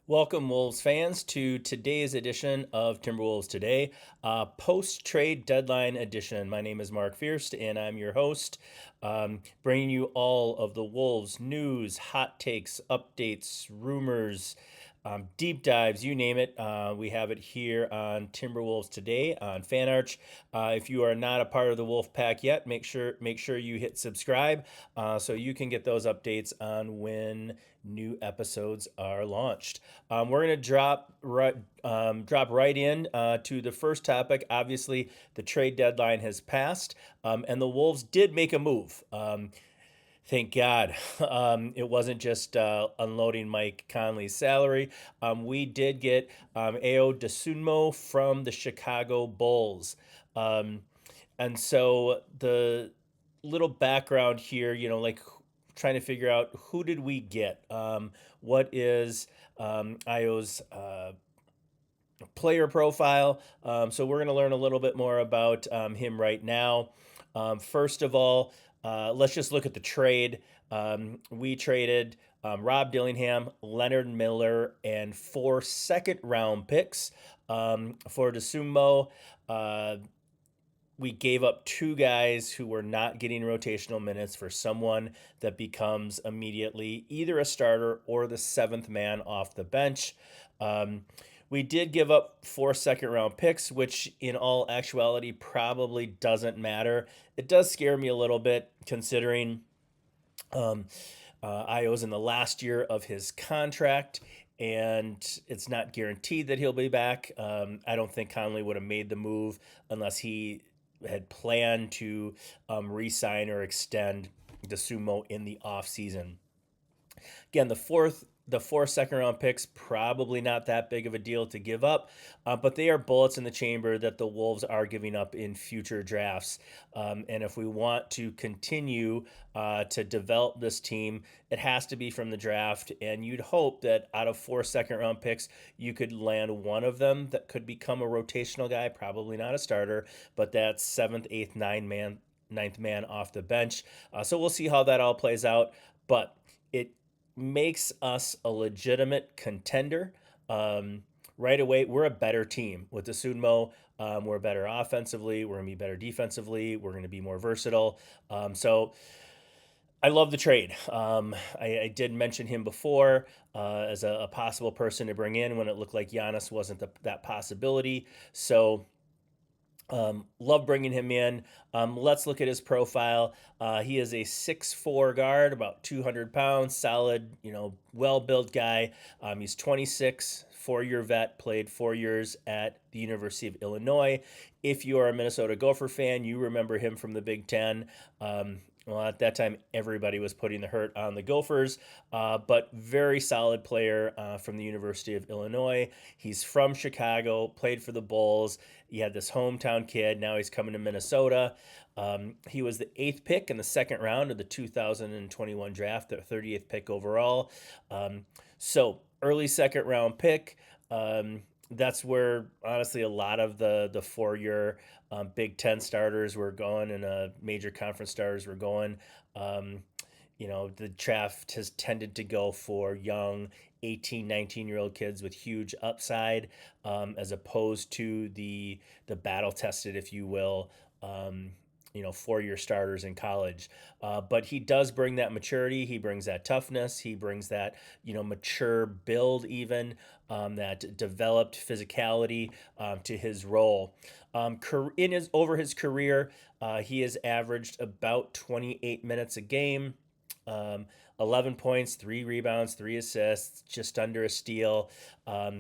Welcome, Wolves fans, to today's edition of Timberwolves Today, post-trade deadline edition. My name is Mark Fiers, and I'm your host, bringing you all of the Wolves news, hot takes, updates, rumors, deep dives, you name it. We have it here on Timberwolves Today on FanArch. If you are not a part of the Wolf Pack yet, make sure you hit subscribe so you can get those updates on when new episodes are launched. We're gonna drop right in to the first topic. Obviously, the trade deadline has passed, and the Wolves did make a move. Thank God. It wasn't just unloading Mike Conley's salary. We did get Ao Dosunmu from the Chicago Bulls. Um, and so the little background here, like trying to figure out who did we get? What is Io's player profile? So we're going to learn a little bit more about him right now. First of all, let's just look at the trade. We traded Rob Dillingham, Leonard Miller, and 4 second-round picks for Dosunmu. We gave up 2 guys who were not getting rotational minutes for someone that becomes immediately either a starter or the 7th man off the bench. We did give up 4 second-round picks, which in all actuality probably doesn't matter. It does scare me a little bit considering Io's in the last year of his contract, and it's not guaranteed that he'll be back. I don't think Conley would have made the move unless he had planned to re-sign or extend the Sumo in the offseason. Again, the 4 second round picks probably not that big of a deal to give up, but they are bullets in the chamber that the Wolves are giving up in future drafts. And if we want to continue to develop this team, it has to be from the draft. And you'd hope that out of 4 second round picks, you could land one of them that could become a rotational guy, probably not a starter, but that's 7th, 8th, 9th man off the bench. So we'll see how that all plays out. But it makes us a legitimate contender. Right away, we're a better team with the Sunmo. We're better offensively. We're going to be better defensively. We're going to be more versatile. So I love the trade. I did mention him before as a possible person to bring in when it looked like Giannis wasn't that possibility. So love bringing him in. Let's look at his profile. He is a 6'4" guard, about 200 pounds, solid, well-built guy. He's 26, 4-year vet, played 4 years at the University of Illinois. If you are a Minnesota Gopher fan, you remember him from the Big Ten. Well, at that time, everybody was putting the hurt on the Gophers, but very solid player from the University of Illinois. He's from Chicago, played for the Bulls. He had this hometown kid. Now he's coming to Minnesota. He was the 8th pick in the second round of the 2021 draft, the 30th pick overall. So early second round pick. That's where honestly a lot of the 4-year Big Ten starters were going and major conference starters were going. The draft has tended to go for young 18, 19-year-old kids with huge upside, as opposed to the battle tested, if you will, 4-year starters in college. But he does bring that maturity. He brings that toughness. He brings that, mature build, even that developed physicality to his role. Over his career, he has averaged about 28 minutes a game. 11 points, 3 rebounds, 3 assists, just under a steal.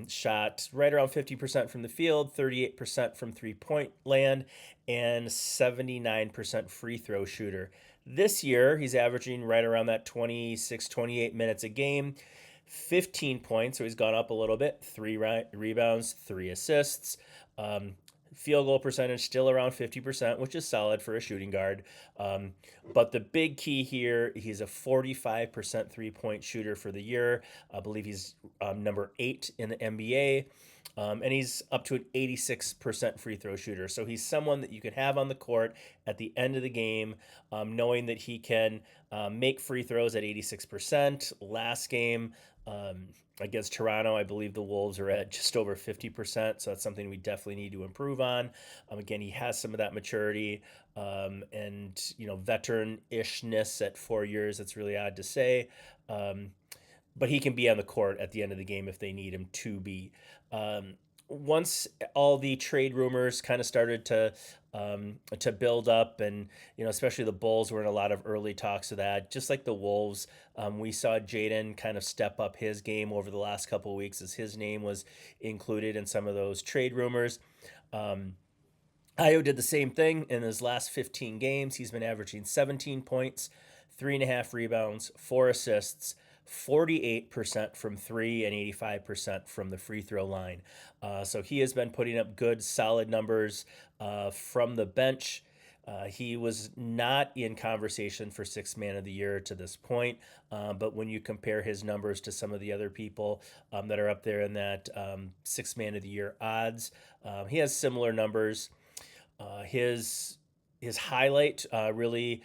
Shot right around 50% from the field, 38% from 3-point land, and 79% free throw shooter. This year, he's averaging right around that 26, 28 minutes a game. 15 points, so he's gone up a little bit. 3 rebounds, 3 assists. Field goal percentage still around 50%, which is solid for a shooting guard. But the big key here, he's a 45% 3-point shooter for the year. I believe he's number 8 in the NBA. And he's up to an 86% free throw shooter. So he's someone that you can have on the court at the end of the game, knowing that he can make free throws at 86%. Last game, Against Toronto, I believe the Wolves are at just over 50%. So that's something we definitely need to improve on. Again, he has some of that maturity and, veteran ishness at 4 years. That's really odd to say. Um, but he can be on the court at the end of the game if they need him to be. Um, Once all the trade rumors kind of started to build up, and especially the Bulls were in a lot of early talks of that, just like the Wolves, we saw Jaden kind of step up his game over the last couple of weeks as his name was included in some of those trade rumors. Um, Io did the same thing in his last 15 games. He's been averaging 17 points, 3.5 rebounds, 4 assists, 48% from three, and 85% from the free throw line. So he has been putting up good, solid numbers from the bench. He was not in conversation for sixth man of the year to this point, but when you compare his numbers to some of the other people that are up there in that sixth man of the year odds, he has similar numbers. His highlight really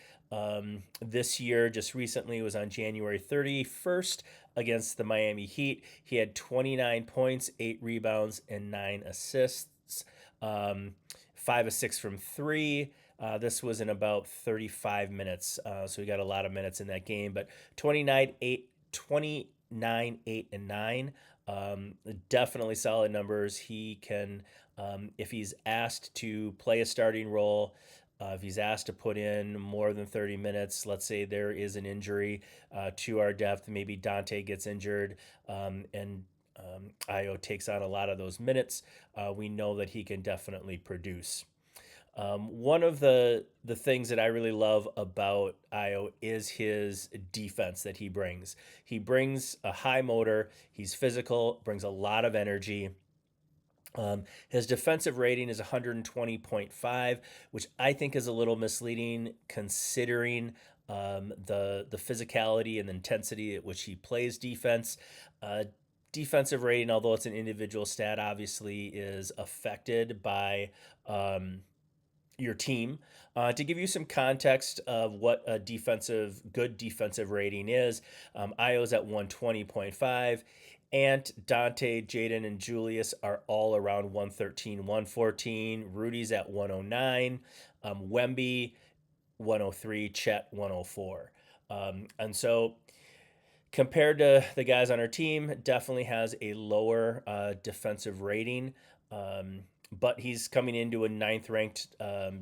this year, just recently, was on January 31st against the Miami Heat. He had 29 points, 8 rebounds, and 9 assists. Um, 5 of 6 from three. This was in about 35 minutes, so he got a lot of minutes in that game. But 29, 8, and 9. Definitely solid numbers. He can, if he's asked to play a starting role, if he's asked to put in more than 30 minutes, let's say there is an injury to our depth, maybe Dante gets injured and Io takes on a lot of those minutes, we know that he can definitely produce. One of the things that I really love about Io is his defense that he brings. He brings a high motor. He's physical, brings a lot of energy. His defensive rating is 120.5, which I think is a little misleading considering the physicality and the intensity at which he plays defense. Uh, Defensive rating, although it's an individual stat, obviously is affected by your team. To give you some context of what a good defensive rating is, Io's at 120.5. Ant, Dante, Jaden, and Julius are all around 113, 114. Rudy's at 109. Wemby, 103. Chet, 104. And so compared to the guys on our team, definitely has a lower defensive rating. But he's coming into a ninth ranked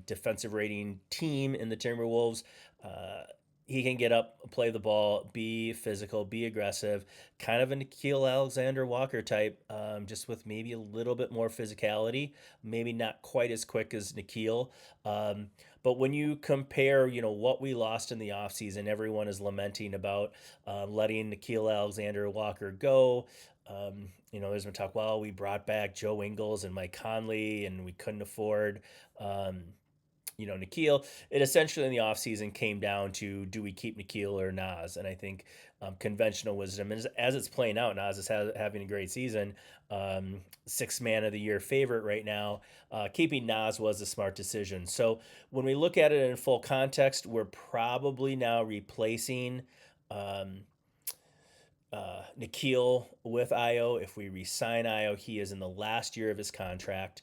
defensive rating team in the Timberwolves. Uh, he can get up, play the ball, be physical, be aggressive, kind of a Nikhil Alexander Walker type, just with maybe a little bit more physicality, maybe not quite as quick as Nikhil. But when you compare, what we lost in the offseason, everyone is lamenting about letting Nikhil Alexander Walker go. There's been talk, well, we brought back Joe Ingles and Mike Conley, and we couldn't afford, Nikhil. It essentially in the offseason came down to, do we keep Nikhil or Nas? And I think conventional wisdom, as it's playing out, Nas is having a great season. Sixth man of the year favorite right now. Keeping Nas was a smart decision. So when we look at it in full context, we're probably now replacing um, Nikhil with Io. If we re-sign Io, he is in the last year of his contract.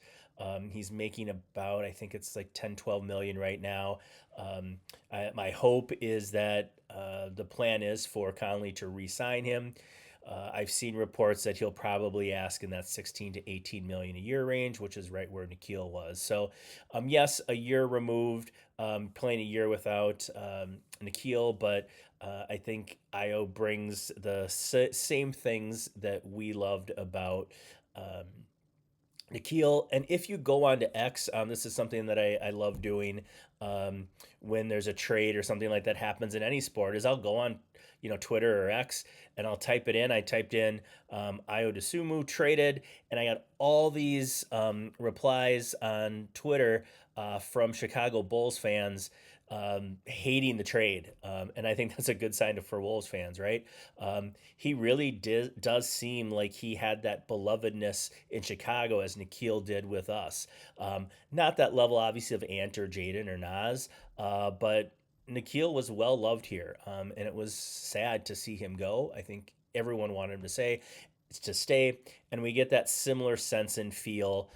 He's making about, I think it's like 10, 12 million right now. My hope is that the plan is for Conley to re-sign him. I've seen reports that he'll probably ask in that 16 to 18 million a year range, which is right where Nikhil was. So, yes, a year removed, playing a year without Nikhil, but I think Io brings the same things that we loved about um, Nikhil. And if you go on to X, this is something that I love doing um, when there's a trade or something like that happens in any sport, is I'll go on, Twitter or X, and I'll type it in. I typed in Io DeSumo traded, and I got all these replies on Twitter from Chicago Bulls fans hating the trade. And I think that's a good sign for Wolves fans, right? He really does seem like he had that belovedness in Chicago as Nikhil did with us. Not that level, obviously, of Ant or Jaden or Nas, but Nikhil was well loved here. And it was sad to see him go. I think everyone wanted him to say. to stay, and we get that similar sense and feel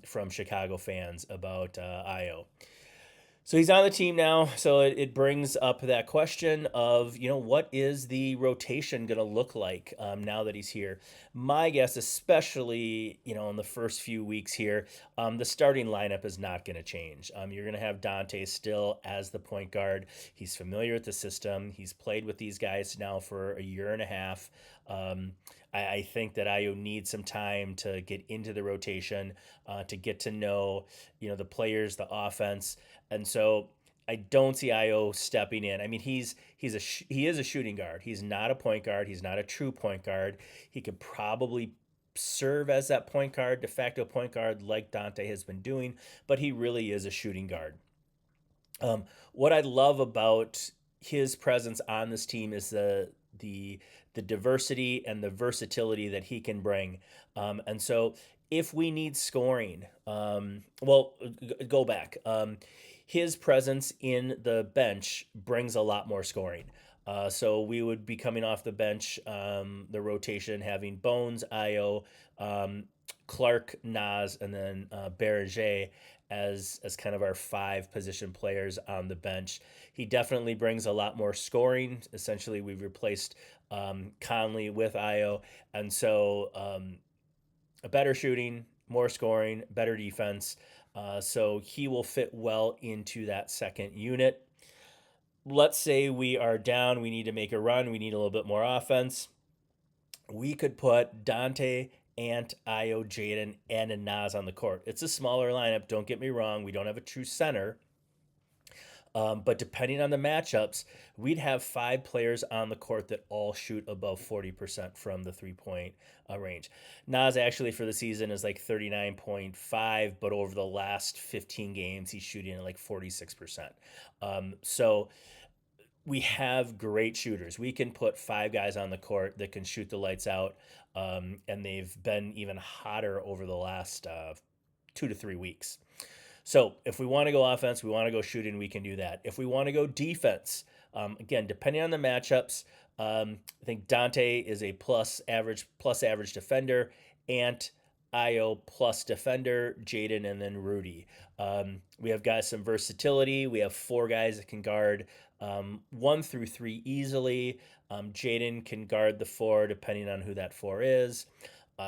from Chicago fans about Io. So he's on the team now. So it brings up that question of, what is the rotation going to look like now that he's here? My guess, especially, in the first few weeks here, the starting lineup is not going to change. You're going to have Dante still as the point guard. He's familiar with the system. He's played with these guys now for a year and a half. I think that Ayo needs some time to get into the rotation, to get to know, the players, the offense, and so I don't see Io stepping in. I mean, he is a shooting guard. He's not a point guard. He's not a true point guard. He could probably serve as that point guard, de facto point guard, like Dante has been doing, but he really is a shooting guard. What I love about his presence on this team is the the diversity and the versatility that he can bring. And so, if we need scoring, go back. His presence in the bench brings a lot more scoring. So we would be coming off the bench, the rotation, having Bones, Io, um, Clark, Nas, and then Berger as kind of our five position players on the bench. He definitely brings a lot more scoring. Essentially, we've replaced Conley with Io, and so a better shooting, more scoring, better defense. So he will fit well into that second unit. Let's say we are down, we need to make a run, we need a little bit more offense. We could put Dante, Ant, Io, Jaden, and a Nas on the court. It's a smaller lineup, don't get me wrong. We don't have a true center. But depending on the matchups, we'd have five players on the court that all shoot above 40% from the 3 point range. Nas actually for the season is like 39.5, but over the last 15 games, he's shooting at like 46%. So we have great shooters. We can put five guys on the court that can shoot the lights out, and they've been even hotter over the last 2 to 3 weeks. So if we want to go offense, we want to go shooting, we can do that. If we want to go defense, again, depending on the matchups, I think Dante is a plus average defender. Ant, Io plus defender, Jaden, and then Rudy. We have guys some versatility. We have four guys that can guard 1 through 3 easily. Jaden can guard the four depending on who that four is.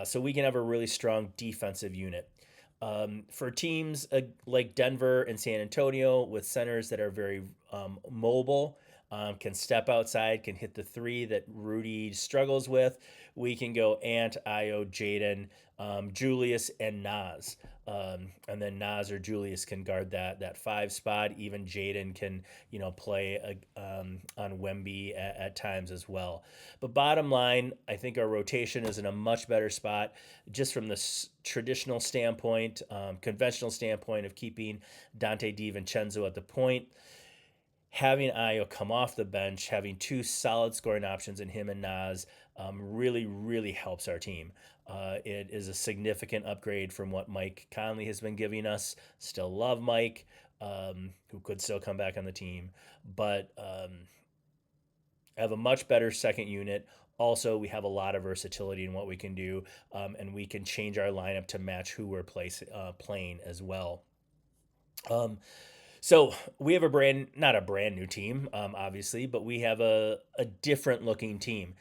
So we can have a really strong defensive unit. For teams like Denver and San Antonio with centers that are very mobile, can step outside, can hit the three that Rudy struggles with, we can go Ant, Io, Jaden, Julius, and Nas. And then Nas or Julius can guard that five spot. Even Jaden can play on Wemby at times as well. But bottom line, I think our rotation is in a much better spot, just from the traditional standpoint, conventional standpoint of keeping Dante DiVincenzo at the point. Having Ayo come off the bench, having two solid scoring options in him and Nas, really, really helps our team. It is a significant upgrade from what Mike Conley has been giving us. Still love Mike, who could still come back on the team, but have a much better second unit. Also, we have a lot of versatility in what we can do, and we can change our lineup to match who we're playing as well. So we have not a brand new team, obviously, but we have a different looking team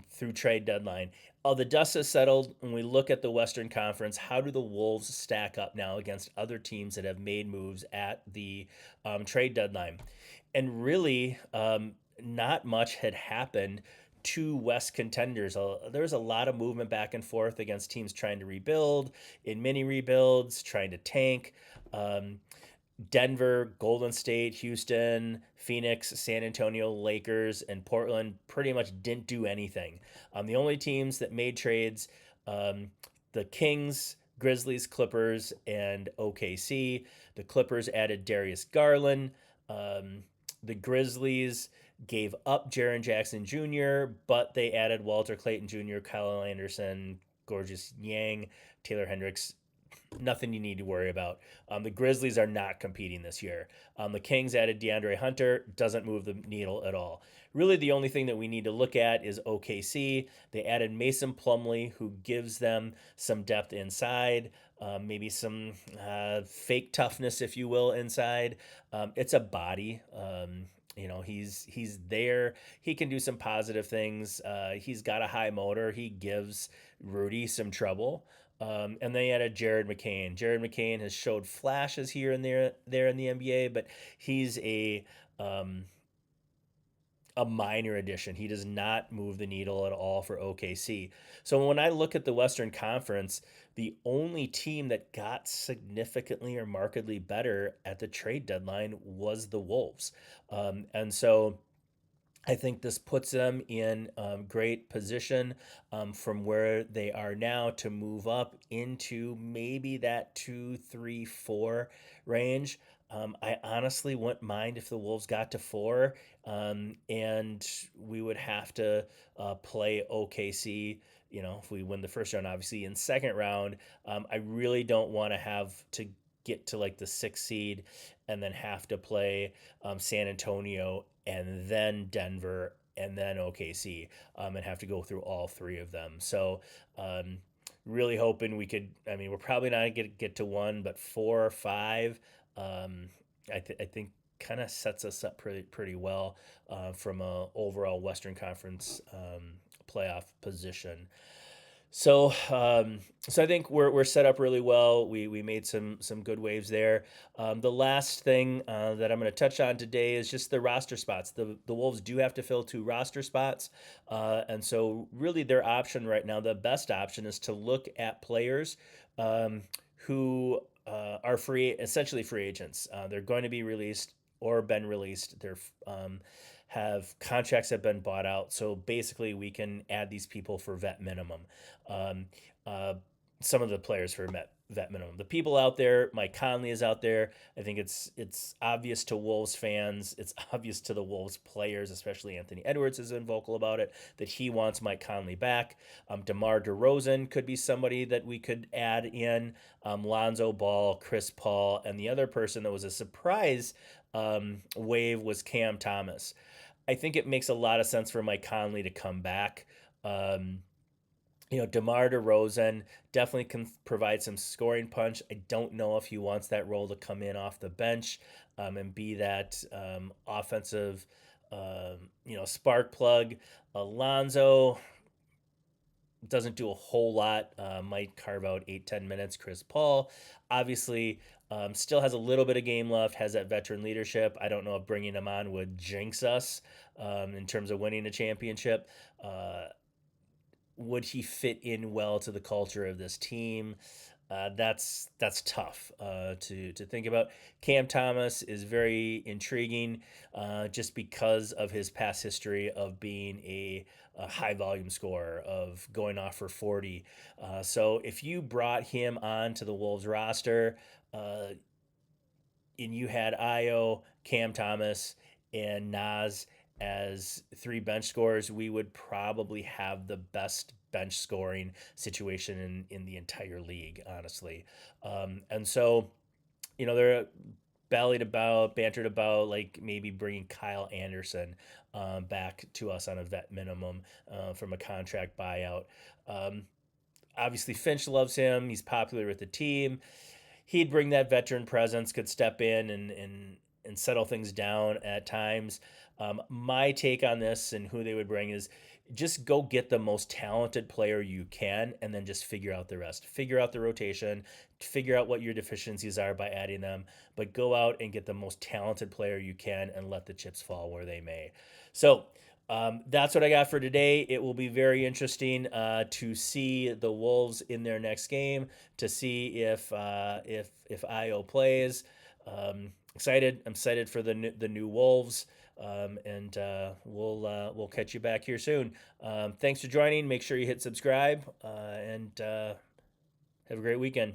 through trade deadline. The dust has settled. When we look at the Western Conference, how do the Wolves stack up now against other teams that have made moves at the trade deadline? And really, not much had happened to West contenders. There's a lot of movement back and forth against teams trying to rebuild, in mini rebuilds, trying to tank. Denver, Golden State, Houston, Phoenix, San Antonio, Lakers, and Portland pretty much didn't do anything. The only teams that made trades, the Kings, Grizzlies, Clippers, and OKC. The Clippers added Darius Garland. The Grizzlies gave up Jaren Jackson Jr., but they added Walter Clayton Jr., Kyle Anderson, Gorgeous Yang, Taylor Hendricks. Nothing you need to worry about. The Grizzlies are not competing this year. The Kings added DeAndre Hunter, doesn't move the needle at all. Really, the only thing that we need to look at is OKC. They added Mason Plumlee, who gives them some depth inside, maybe some fake toughness, if you will, inside. It's a body. He's there. He can do some positive things. He's got a high motor. He gives Rudy some trouble. And they added Jared McCain. Jared McCain has showed flashes here and there in the NBA, but he's a minor addition. He does not move the needle at all for OKC. So when I look at the Western Conference, the only team that got significantly or markedly better at the trade deadline was the Wolves. And so I think this puts them in great position from where they are now to move up into maybe that 2, 3, 4 range. I honestly wouldn't mind if the Wolves got to 4, and we would have to play OKC. If we win the first round, obviously in second round, I really don't want to have to get to like the 6th seed and then have to play San Antonio and then Denver and then OKC, and have to go through all 3 of them. So, really hoping we could. I mean, we're probably not going to get to 1, but 4 or 5. Um, I think kind of sets us up pretty well from a overall Western Conference playoff position. So I think we're set up really well. We made some good waves there. The last thing that I'm going to touch on today is just the roster spots. The Wolves do have to fill 2 roster spots, and so really their option right now, the best option, is to look at players who are essentially free agents. They're going to be released or been released. They're have contracts that have been bought out. So basically, we can add these people for vet minimum. Um, uh, some of the players for vet minimum. The people out there, Mike Conley is out there. I think it's obvious to Wolves fans. It's obvious to the Wolves players, especially Anthony Edwards has been vocal about it, that he wants Mike Conley back. DeMar DeRozan could be somebody that we could add in. Lonzo Ball, Chris Paul, and the other person that was a surprise wave was Cam Thomas. I think it makes a lot of sense for Mike Conley to come back. Um, DeMar DeRozan definitely can provide some scoring punch. I don't know if he wants that role to come in off the bench and be that offensive, spark plug. Alonzo doesn't do a whole lot. Might carve out 8-10 minutes. Chris Paul, obviously, still has a little bit of game left. Has that veteran leadership. I don't know if bringing him on would jinx us in terms of winning a championship. Would he fit in well to the culture of this team? That's tough to think about. Cam Thomas is very intriguing just because of his past history of being a high volume scorer, of going off for 40. So if you brought him on to the Wolves roster, and you had Io, Cam Thomas, and Nas as 3 bench scorers, we would probably have the best bench scoring situation in the entire league, honestly. And so, they're bantered about like maybe bringing Kyle Anderson back to us on a vet minimum from a contract buyout. Um, Obviously, Finch loves him. He's popular with the team. He'd bring that veteran presence, could step in and settle things down at times. My take on this and who they would bring is just go get the most talented player you can and then just figure out the rest. Figure out the rotation, figure out what your deficiencies are by adding them, but go out and get the most talented player you can and let the chips fall where they may. So, that's what I got for today. It will be very interesting to see the Wolves in their next game, to see if Io plays. Excited. I'm excited for the new Wolves, and we'll catch you back here soon. Thanks for joining. Make sure you hit subscribe, and have a great weekend.